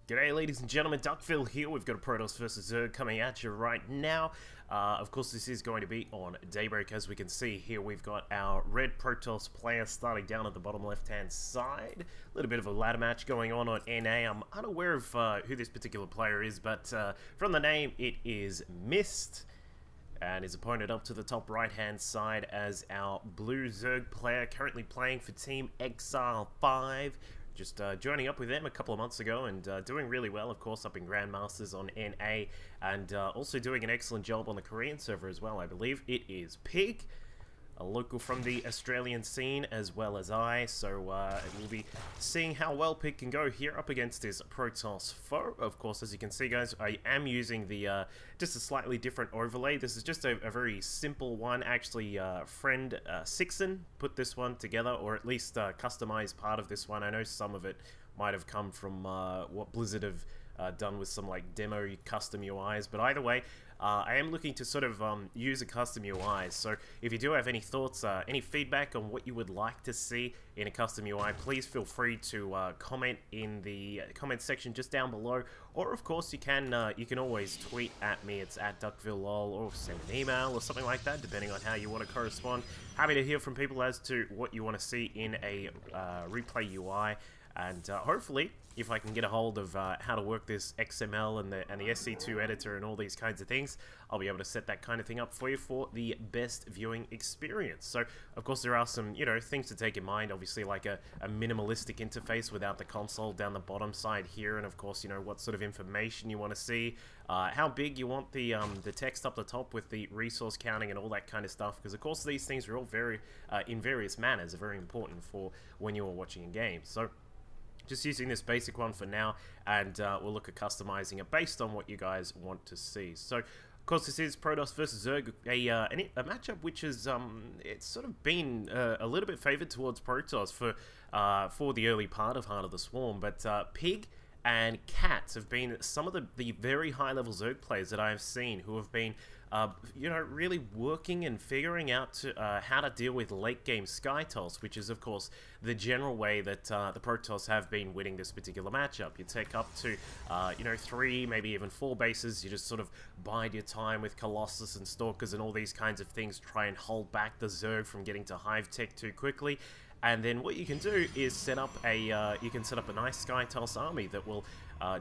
G'day ladies and gentlemen, Duckville here. We've got a Protoss vs Zerg coming at you right now. Of course this is going to be on Daybreak. As we can see here, we've got our red Protoss player starting down at the bottom left hand side. A little bit of a ladder match going on NA. I'm unaware of who this particular player is, but from the name it is Mist. And his opponent up to the top right hand side as our blue Zerg player, currently playing for Team Exile 5. Just joining up with them a couple of months ago and doing really well, of course, up in Grandmasters on NA, and also doing an excellent job on the Korean server as well, I believe. It is Pig, a local from the Australian scene as well as I, so we'll be seeing how well Pig can go here up against his Protoss foe. Of course, as you can see, guys, I am using the just a slightly different overlay. This is just a very simple one. Actually, friend Sixon put this one together, or at least customized part of this one. I know some of it might have come from what Blizzard have done with some like demo custom UIs, but either way, I am looking to sort of use a custom UI. So if you do have any thoughts, any feedback on what you would like to see in a custom UI, please feel free to comment in the comment section just down below, or of course you can always tweet at me. It's at DuckvilleLol, or send an email or something like that, depending on how you want to correspond. Happy to hear from people as to what you want to see in a replay UI. And hopefully, if I can get a hold of how to work this XML and the SC2 editor and all these kinds of things, I'll be able to set that kind of thing up for you for the best viewing experience. So, of course, there are some, things to take in mind. Obviously, like a minimalistic interface without the console down the bottom side here, and of course, what sort of information you want to see, how big you want the text up the top with the resource counting and all that kind of stuff. Because of course, these things are all very, in various manners, are very important for when you are watching a game. So, just using this basic one for now, and we'll look at customizing it based on what you guys want to see. So, of course, this is Protoss vs Zerg, a matchup which is it's sort of been a little bit favored towards Protoss for the early part of Heart of the Swarm, but Pig and Cats have been some of the very high-level Zerg players that I have seen who have been, really working and figuring out how to deal with late-game Skytoss, which is, of course, the general way that the Protoss have been winning this particular matchup. You take up to, 3, maybe even 4 bases. You just sort of bide your time with Colossus and Stalkers and all these kinds of things, try and hold back the Zerg from getting to Hive Tech too quickly. And then what you can do is set up a nice Skytoss army that will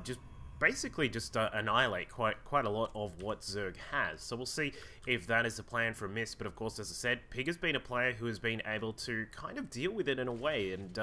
just basically annihilate quite a lot of what Zerg has. So we'll see if that is the plan for Mist. But of course, as I said, Pig has been a player who has been able to kind of deal with it in a way. And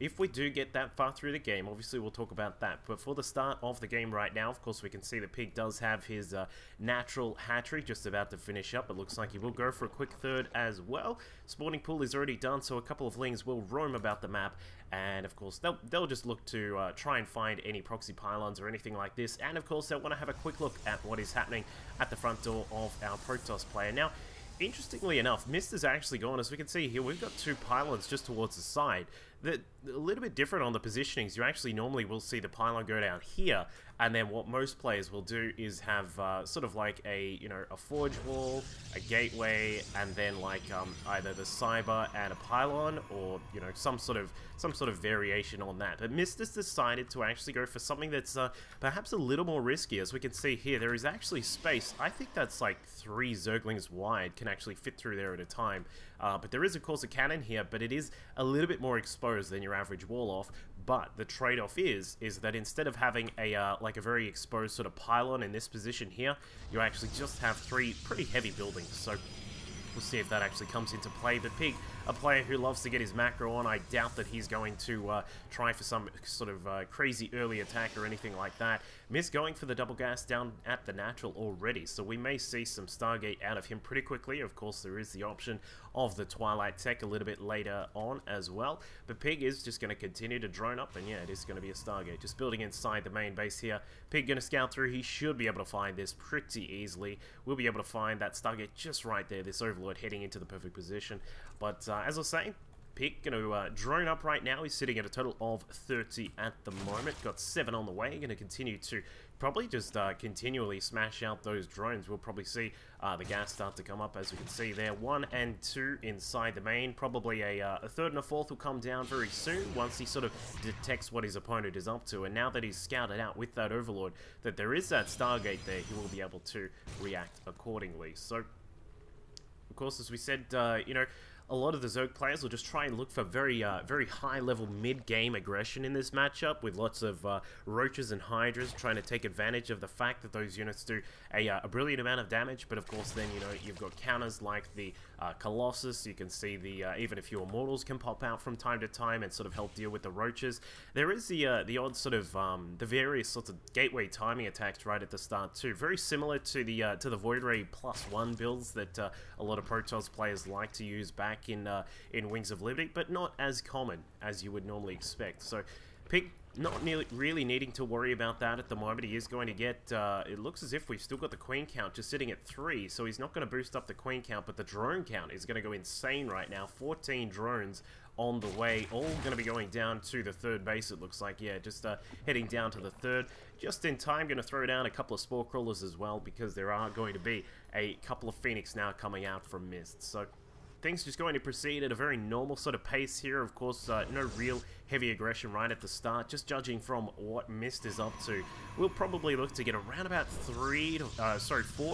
if we do get that far through the game, obviously we'll talk about that. But for the start of the game right now, of course, we can see that Pig does have his natural hatchery just about to finish up. It looks like he will go for a quick third as well. Spawning pool is already done, so a couple of lings will roam about the map. And of course, they'll just look to try and find any proxy pylons or anything like this. And of course, they'll want to have a quick look at what is happening at the front door of our Protoss player. Now, interestingly enough, Mist is actually gone. As we can see here, we've got 2 pylons just towards the side. They're a little bit different on the positionings. You actually normally will see the pylon go down here, and then what most players will do is have sort of like a forge wall, a gateway, and then like either the cyber and a pylon, or some sort of variation on that. But Mist has decided to actually go for something that's perhaps a little more risky. As we can see here, there is actually space. I think that's like 3 Zerglings wide can actually fit through there at a time. But there is of course a cannon here, but it is a little bit more exposed than your average wall off. But the trade-off is that instead of having a like a very exposed sort of pylon in this position here, you actually just have 3 pretty heavy buildings. So we'll see if that actually comes into play. But Pig, a player who loves to get his macro on, I doubt that he's going to try for some sort of crazy early attack or anything like that. Mist going for the double gas down at the natural already, so we may see some Stargate out of him pretty quickly. Of course, there is the option of the Twilight Tech a little bit later on as well. But Pig is just going to continue to drone up, and yeah, it is going to be a Stargate. Just building inside the main base here. Pig going to scout through. He should be able to find this pretty easily. We'll be able to find that Stargate just right there, this Overlord heading into the perfect position. But as I was saying, Pig going to drone up right now. He's sitting at a total of 30 at the moment. Got 7 on the way. Going to continue to probably just continually smash out those drones. We'll probably see the gas start to come up, as we can see there. 1 and 2 inside the main. Probably a third and a fourth will come down very soon once he sort of detects what his opponent is up to. And now that he's scouted out with that Overlord that there is that Stargate there, he will be able to react accordingly. So, of course, as we said, you know, a lot of the Zerg players will just try and look for very high-level mid-game aggression in this matchup, with lots of Roaches and Hydras trying to take advantage of the fact that those units do a brilliant amount of damage. But of course, then, you know, you've got counters like the Colossus. You can see the even a few Immortals can pop out from time to time and sort of help deal with the Roaches. There is the odd sort of the various sorts of gateway timing attacks right at the start too, very similar to the Void Ray +1 builds that a lot of Protoss players like to use back in Wings of Liberty, but not as common as you would normally expect. So Pig not really needing to worry about that at the moment. He is going to get, it looks as if we've still got the Queen count just sitting at 3, so he's not going to boost up the Queen count, but the drone count is going to go insane right now. 14 drones on the way, all going to be going down to the third base, it looks like. Yeah, just heading down to the third. Just in time, going to throw down a couple of Spore Crawlers as well, because there are going to be a couple of Phoenix now coming out from Mist. So things just going to proceed at a very normal sort of pace here. Of course, no real heavy aggression right at the start. Just judging from what Mist is up to, we'll probably look to get around about 4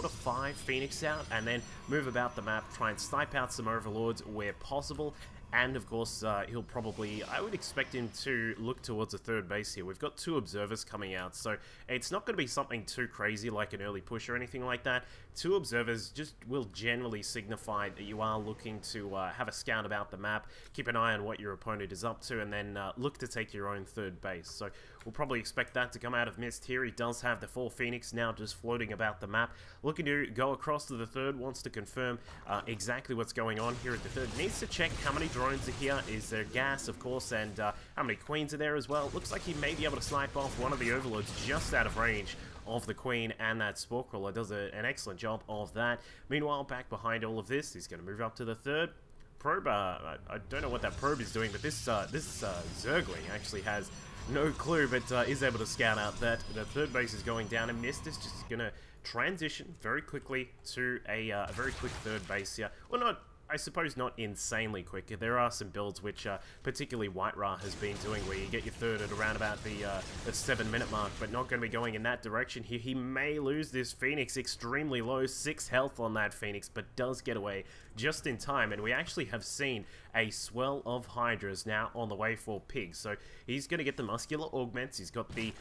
to 5 Phoenix out, and then move about the map, try and snipe out some Overlords where possible. And of course, he'll probably, I would expect him to look towards a third base here. We've got 2 observers coming out, so it's not going to be something too crazy like an early push or anything like that. 2 observers just will generally signify that you are looking to have a scout about the map, keep an eye on what your opponent is up to, and then look to take your own third base. So we'll probably expect that to come out of Mist here. He does have the 4 Phoenix now just floating about the map, looking to go across to the third, wants to confirm exactly what's going on here at the third. Needs to check how many drones are here, is there gas, of course, and how many Queens are there as well. Looks like he may be able to snipe off one of the Overlords just out of range of the Queen, and that Spore Crawler does an excellent job of that. Meanwhile, back behind all of this, he's going to move up to the third. Probe, I don't know what that probe is doing, but this Zergling actually has no clue, but is able to scout out that the third base is going down, and Mist is just going to transition very quickly to a very quick third base here. Well, not, I suppose, not insanely quick. There are some builds which particularly White Ra has been doing, where you get your third at around about the 7-minute mark, but not going to be going in that direction here. He may lose this Phoenix extremely low, 6 health on that Phoenix, but does get away just in time, and we actually have seen a swell of Hydras now on the way for Pig. So he's going to get the Muscular Augments. He's got the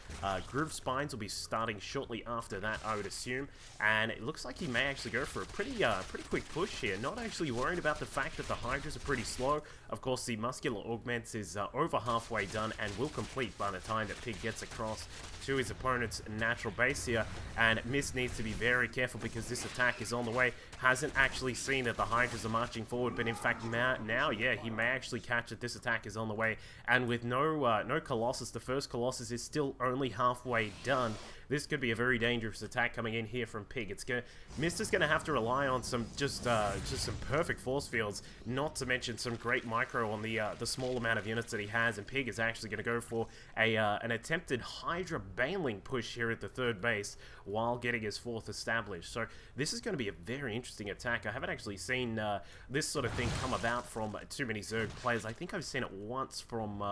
Groove Spines will be starting shortly after that, I would assume, and it looks like he may actually go for a pretty quick push here, not actually worried about the fact that the Hydras are pretty slow. Of course, the Muscular Augments is over halfway done and will complete by the time that Pig gets across to his opponent's natural base here, and Mist needs to be very careful because this attack is on the way. Hasn't actually seen that the Hydras are marching forward, but in fact now, yeah, he may actually catch that this attack is on the way, and with no Colossus, the first Colossus is still only halfway done. This could be a very dangerous attack coming in here from Pig. Mist is going to have to rely on some just some perfect force fields, not to mention some great micro on the small amount of units that he has. And Pig is actually going to go for an attempted Hydra Baneling push here at the third base while getting his 4th established. So this is going to be a very interesting attack. I haven't actually seen this sort of thing come about from too many Zerg players. I think I've seen it once from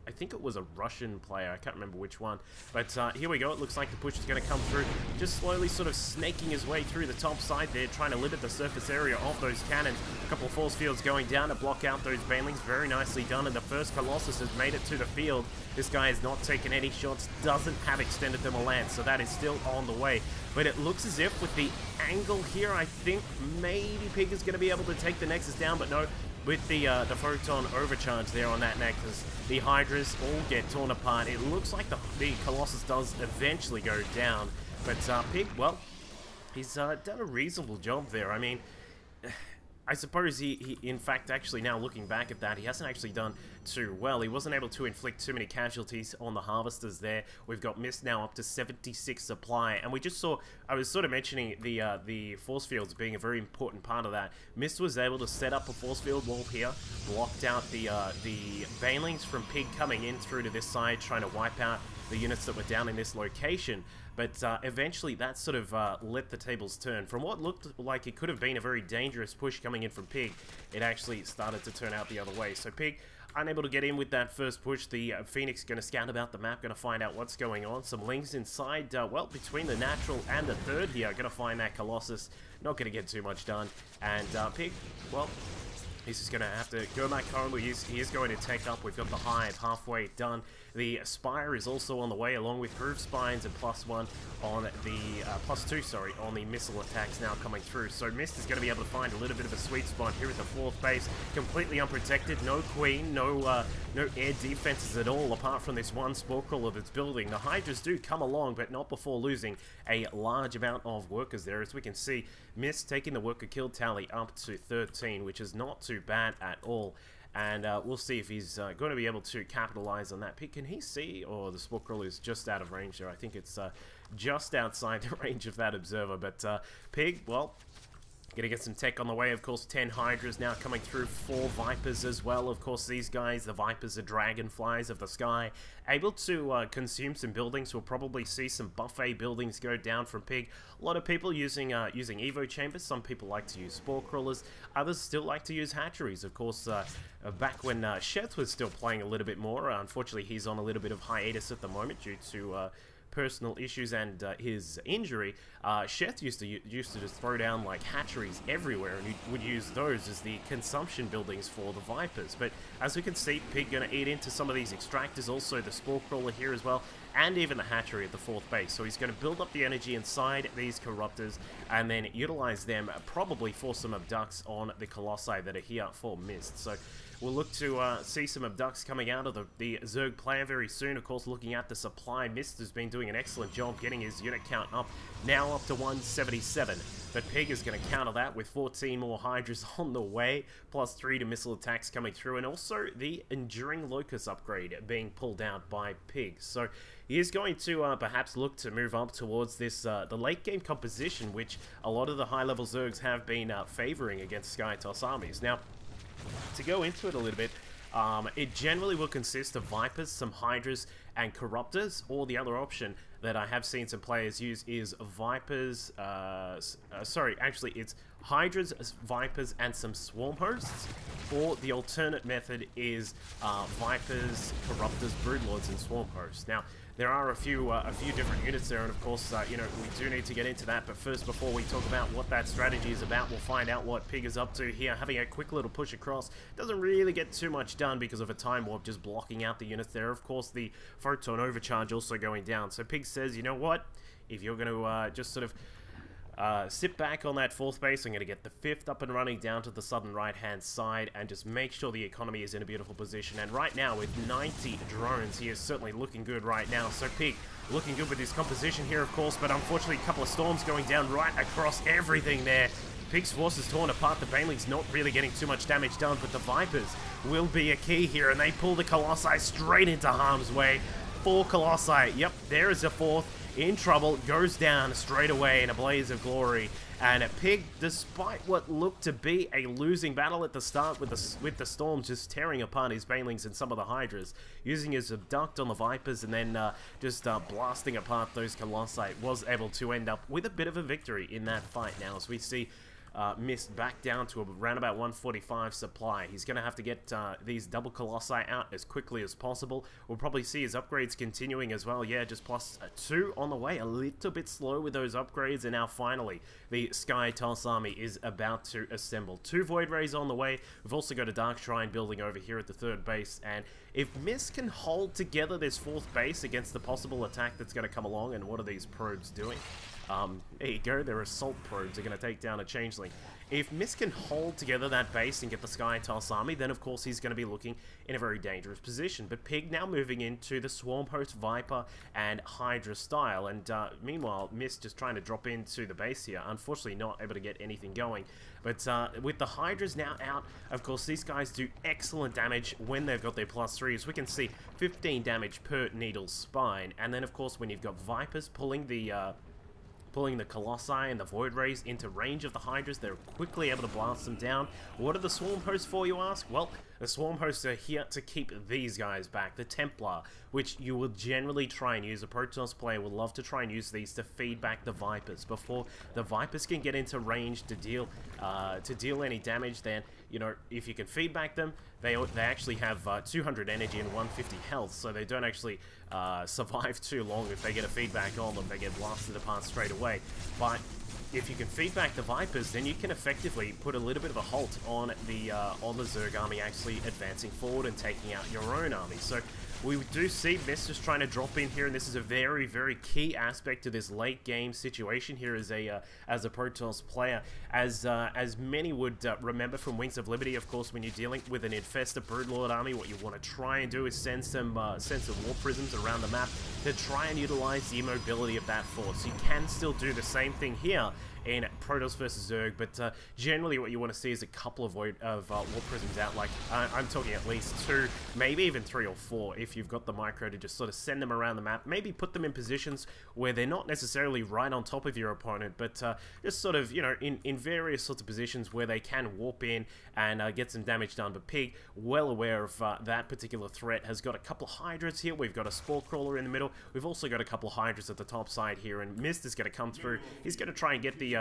I think it was a Russian player, I can't remember which one. But here we go, it looks like the push is going to come through, just slowly sort of snaking his way through the top side there, trying to limit the surface area of those cannons. A couple of force fields going down to block out those Banelings, very nicely done, and the first Colossus has made it to the field. This guy has not taken any shots, doesn't have extended thermal lance, so that is still on the way. But it looks as if with the angle here, I think maybe Pig is going to be able to take the Nexus down, but no. With the Photon overcharge there on that Nexus, the Hydras all get torn apart. It looks like the Colossus does eventually go down, but Pig, well, he's done a reasonable job there. I mean, I suppose he, in fact, actually now looking back at that, he hasn't actually done too well. He wasn't able to inflict too many casualties on the harvesters there. We've got Mist now up to 76 supply, and we just saw, I was sort of mentioning the force fields being a very important part of that. Mist was able to set up a force field wall here, blocked out the banelings from Pig coming in through to this side, trying to wipe out the units that were down in this location. But eventually that sort of let the tables turn. From what looked like it could have been a very dangerous push coming in from Pig, it actually started to turn out the other way. So Pig, unable to get in with that first push. The Phoenix going to scout about the map, going to find out what's going on. Some Lings inside, well, between the natural and the third here, going to find that Colossus. Not going to get too much done. And Pig, well, he's just going to have to go back home. He is going to take up. We've got the Hive halfway done. The Spire is also on the way, along with Groove Spines and +1 on the, +2, sorry, on the missile attacks now coming through. So Mist is going to be able to find a little bit of a sweet spot here at the 4th base. Completely unprotected, no Queen, no air defenses at all, apart from this one Spore Crawler that's building. The Hydras do come along, but not before losing a large amount of workers there. As we can see, Mist taking the worker kill tally up to 13, which is not too bad at all. And we'll see if he's going to be able to capitalize on that pick. Can he see? Or the Spore Crawler is just out of range there. I think it's just outside the range of that observer. But Pig, well, gonna get some tech on the way. Of course, 10 Hydras now coming through, 4 Vipers as well. Of course, these guys, the Vipers are dragonflies of the sky, able to consume some buildings. We'll probably see some buffet buildings go down from Pig. A lot of people using Evo Chambers. Some people like to use Spore Crawlers. Others still like to use hatcheries. Of course, back when Sheth was still playing a little bit more, unfortunately, he's on a little bit of hiatus at the moment due to personal issues and his injury. Sheth used to just throw down like hatcheries everywhere, and he would use those as the consumption buildings for the Vipers. But as we can see, Pig gonna eat into some of these extractors, also the Spore Crawler here as well, and even the hatchery at the 4th base. So he's going to build up the energy inside these Corruptors and then utilize them probably for some abducts on the Colossi that are here for Mist. So we'll look to see some abducts coming out of the Zerg player very soon. Of course, looking at the supply, Mist has been doing an excellent job getting his unit count up, now up to 177. But Pig is going to counter that with 14 more Hydras on the way, +3 to missile attacks coming through, and also the Enduring Locust upgrade being pulled out by Pig. So he is going to perhaps look to move up towards this the late game composition, which a lot of the high-level Zergs have been favoring against Skytoss armies. Now, to go into it a little bit, it generally will consist of Vipers, some Hydras, and Corruptors, or the other option that I have seen some players use is Vipers, sorry, actually it's Hydras, Vipers, and some Swarm Hosts, or the alternate method is Vipers, Corruptors, Broodlords, and Swarm Hosts. Now, there are a few different units there, and of course, you know, we do need to get into that. But first, before we talk about what that strategy is about, we'll find out what Pig is up to here. Having a quick little push across doesn't really get too much done because of a time warp just blocking out the units there. Of course, the photon overcharge also going down. So Pig says, you know what? If you're going to just sort of sit back on that 4th base, I'm going to get the 5th up and running down to the southern right-hand side and just make sure the economy is in a beautiful position. And right now, with 90 drones, he is certainly looking good right now. So Pig looking good with his composition here, of course, but unfortunately, a couple of storms going down right across everything there. Pig's forces torn apart. The Banelings not really getting too much damage done, but the Vipers will be a key here, and they pull the Colossi straight into harm's way. 4 Colossi. Yep, there is a 4th. In trouble, goes down straight away in a blaze of glory. And Pig, despite what looked to be a losing battle at the start with the storms just tearing apart his Banelings and some of the Hydras, using his abduct on the Vipers and then just blasting apart those Colossi, was able to end up with a bit of a victory in that fight. Now, as we see Mist back down to around about 145 supply. He's going to have to get these double Colossi out as quickly as possible. We'll probably see his upgrades continuing as well. Yeah, just +2 on the way. A little bit slow with those upgrades. And now finally, the Skytoss army is about to assemble. 2 Void Rays on the way. We've also got a Dark Shrine building over here at the 3rd base. And if Mist can hold together this 4th base against the possible attack that's going to come along, and what are these probes doing? There you go, their assault probes are going to take down a changeling. If Mist can hold together that base and get the Sky Toss army, then of course he's going to be looking in a very dangerous position. But Pig now moving into the Swarm Host, Viper, and Hydra style. And meanwhile, Mist just trying to drop into the base here. Unfortunately not able to get anything going. But with the Hydras now out, of course these guys do excellent damage when they've got their +3s. We can see 15 damage per needle spine. And then of course when you've got Vipers pulling the Colossi and the Void Rays into range of the Hydras, they're quickly able to blast them down. What are the Swarm Hosts for, you ask? Well, the Swarm Hosts are here to keep these guys back. The Templar, which you will generally try and use. A Protoss player will love to try and use these to feed back the Vipers. Before the Vipers can get into range to deal any damage, then, you know, if you can feed back them, they actually have 200 energy and 150 health, so they don't actually survive too long. If they get a feedback on them, they get blasted apart straight away. But if you can feed back the Vipers, then you can effectively put a little bit of a halt on the Zerg army actually advancing forward and taking out your own army. So we do see Mist just trying to drop in here, and this is a very, very key aspect to this late game situation here as a Protoss player. As many would remember from Wings of Liberty, of course, when you're dealing with an infested Broodlord army, what you want to try and do is send some War Prisms around the map to try and utilize the immobility of that force. You can still do the same thing here in Protoss versus Zerg, but generally what you want to see is a couple of War Prisms out. Like, I'm talking at least 2, maybe even 3 or 4, if you've got the micro to just sort of send them around the map. Maybe put them in positions where they're not necessarily right on top of your opponent, but just sort of, you know, in various sorts of positions where they can warp in and get some damage done. But Pig, well aware of that particular threat, has got a couple of Hydras here. We've got a Spore Crawler in the middle. We've also got a couple of Hydras at the top side here, and Mist is going to come through. He's going to try and get the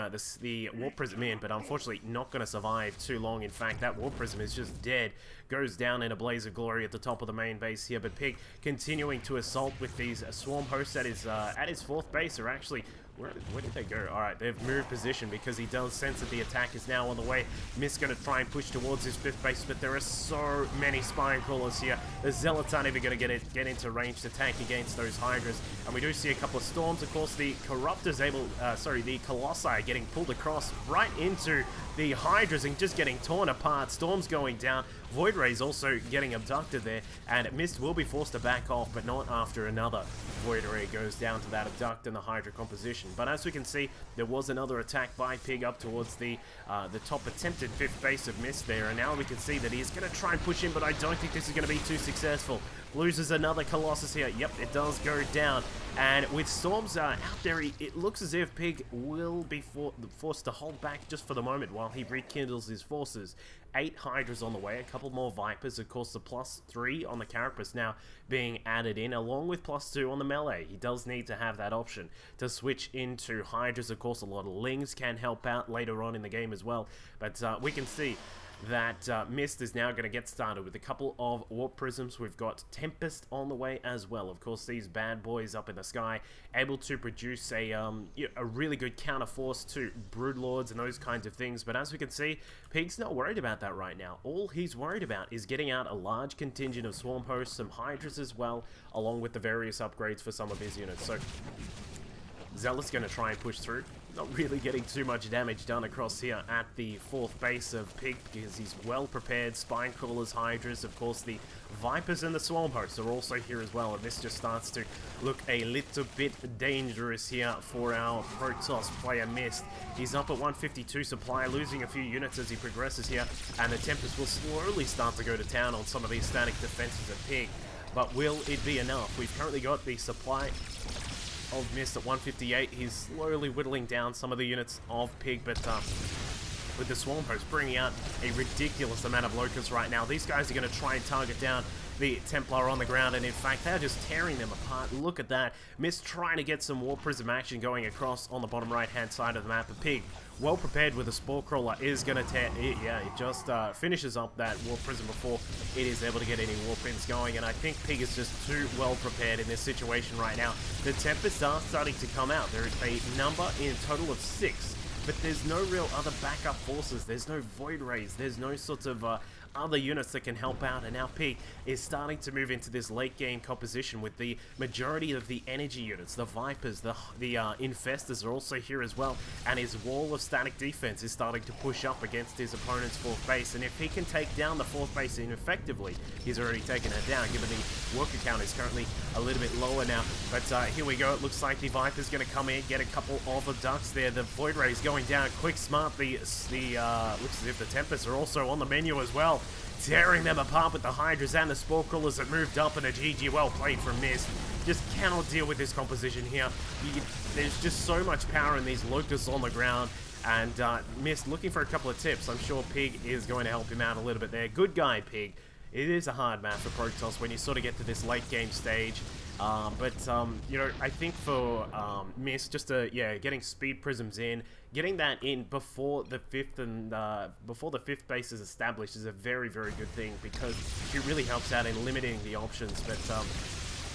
Warp Prism in, but unfortunately not going to survive too long. In fact, that Warp Prism is just dead. Goes down in a blaze of glory at the top of the main base here, but Pig continuing to assault with these Swarm Hosts at his 4th base, or actually, where did they go? Alright, they've moved position because he does sense that the attack is now on the way. Mist going to try and push towards his 5th base, but there are so many Spine Crawlers here. The Zealots aren't even going to get into range to tank against those Hydras. And we do see a couple of Storms. Of course, the the Colossi getting pulled across right into the Hydras and just getting torn apart. Storms going down. Void Rays also getting abducted there, and Mist will be forced to back off, but not after another Void Ray goes down to that abduct and the Hydra composition. But as we can see, there was another attack by Pig up towards the top attempted 5th base of Mist there, and now we can see that he's going to try and push in, but I don't think this is going to be too successful. Loses another Colossus here. Yep, it does go down. And with Storms out there, it looks as if Pig will be forced to hold back just for the moment while he rekindles his forces. 8 Hydras on the way, a couple more Vipers, of course the +3 on the Carapace now being added in, along with +2 on the melee. He does need to have that option to switch into Hydras. Of course, a lot of Lings can help out later on in the game as well, but we can see that Mist is now going to get started with a couple of Warp Prisms. We've got Tempest on the way as well. Of course, these bad boys up in the sky, able to produce a really good counter force to Broodlords and those kinds of things. But as we can see, Pig's not worried about that right now. All he's worried about is getting out a large contingent of Swarm Hosts, some Hydras as well, along with the various upgrades for some of his units. So Zealot's going to try and push through. Not really getting too much damage done across here at the 4th base of Pig because he's well prepared. Spine Crawlers, Hydras, of course the Vipers and the Swarm Hosts are also here as well, and this just starts to look a little bit dangerous here for our Protoss player Mist. He's up at 152 supply, losing a few units as he progresses here, and the Tempest will slowly start to go to town on some of these static defenses of Pig. But will it be enough? We've currently got the supply of Mist at 158. He's slowly whittling down some of the units of Pig, but with the Swarm Host bringing out a ridiculous amount of Locusts right now, these guys are going to try and target down the Templar on the ground, and in fact they're just tearing them apart. Look at that. Mist trying to get some War Prism action going across on the bottom right hand side of the map. But Pig, well prepared with a Spore Crawler, is going to tear it. Yeah, it just finishes up that War Prism before it is able to get any Warp Ins going, and I think Pig is just too well prepared in this situation right now. The Tempests are starting to come out. There is a number in total of 6, but there's no real other backup forces. There's no Void Rays. There's no sort of other units that can help out, and now Pig is starting to move into this late game composition with the majority of the energy units. The Vipers, the Infestors are also here as well, and his wall of static defense is starting to push up against his opponent's 4th base, and if he can take down the 4th base effectively, he's already taken it down, given the worker count is currently a little bit lower now. But here we go. It looks like the Viper's going to come in, get a couple of the ducks there. The Void Ray's going down quick, smart. Looks as if the Tempests are also on the menu as well, tearing them apart with the Hydras and the Spore Crawlers that moved up, and a GG well played from Mist. Just cannot deal with this composition here. There's just so much power in these Locusts on the ground, and Mist looking for a couple of tips. I'm sure Pig is going to help him out a little bit there. Good guy, Pig. It is a hard map for Protoss when you sort of get to this late game stage. You know, I think for Mist, just getting speed prisms in, getting that in before the 5th and before the 5th base is established is a very, very good thing, because it really helps out in limiting the options. But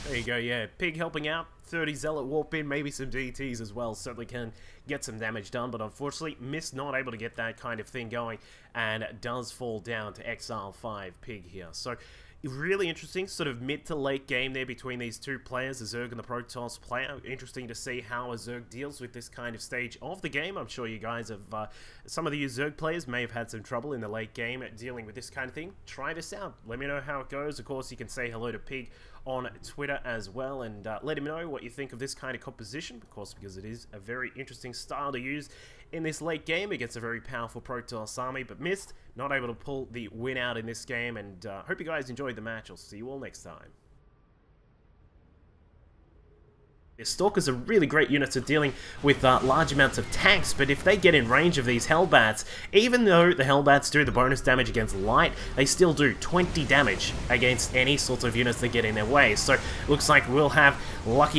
there you go, yeah, Pig helping out. 30 Zealot warp in, maybe some DTs as well, certainly can get some damage done, but unfortunately Mist not able to get that kind of thing going, and does fall down to Exile 5 Pig here. So really interesting sort of mid to late game there between these two players, the Zerg and the Protoss player. Interesting to see how a Zerg deals with this kind of stage of the game. I'm sure you guys have, some of the Zerg players may have had some trouble in the late game at dealing with this kind of thing. Try this out. Let me know how it goes. Of course, you can say hello to Pig on Twitter as well, and let him know what you think of this kind of composition, of course, because it is a very interesting style to use in this late game against a very powerful Protoss army. But Mist not able to pull the win out in this game, and hope you guys enjoyed the match. I'll see you all next time. Stalkers are really great units at dealing with large amounts of tanks, but if they get in range of these Hellbats, even though the Hellbats do the bonus damage against light, they still do 20 damage against any sorts of units that get in their way. So looks like we'll have lucky